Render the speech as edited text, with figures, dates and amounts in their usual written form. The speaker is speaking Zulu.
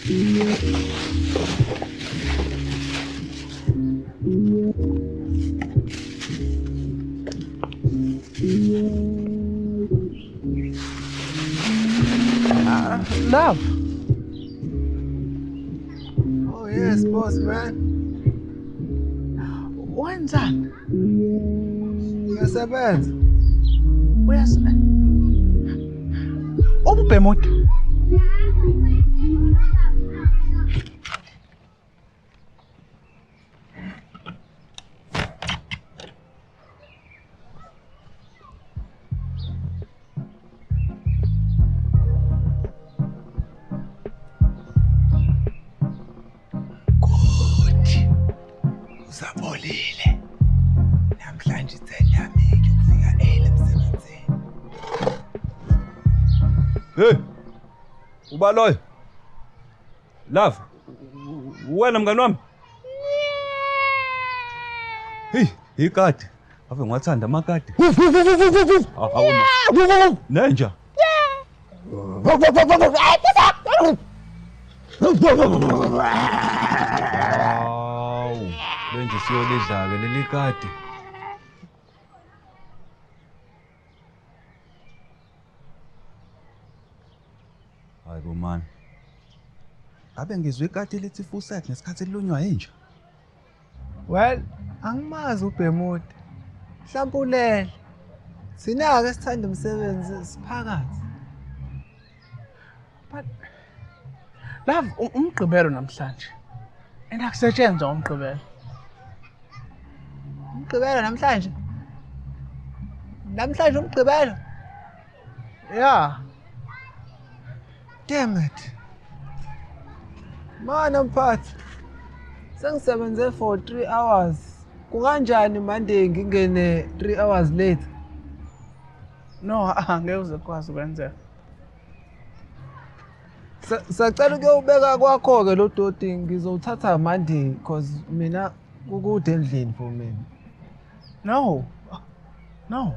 Love. Oh yes, boss man. Wenzani? Ngiyasebenza. Ububhemude. Usabolile. Namhlanje ithelami ukufika emsebenzini. Hey. Ubaloyo. Love. Wena mngani wami. Hey, ikati. Ave ngiwathanda amakati. Awuna. Nenja. Awu, lenje siyolidla-ke leli kati. Hayi bo man. Abe ngizwe ikati lithi fuset ngesikhathi lilunywa yinja. Well, angimazi ubhemude. Mhlawumbe ulele. Sina-ke sithanda umsebenzi siphakathi. But Love umgqibelo namhlanje. Endakusetshenzwa umgqibelo. Umgqibelo namhlanje. Namhlanje umgqibelo. Yeah. Damn it. Mana mphathi. Sengisebenze for 3 hours. Kukanjani manje ngingene 3 hours late? No, angeke uze kwazi ukwenzeka. Sacela ukuyobeka kwakho-ke lo doti ngizowuthatha Monday because mina kukude endlini for mina. No. No.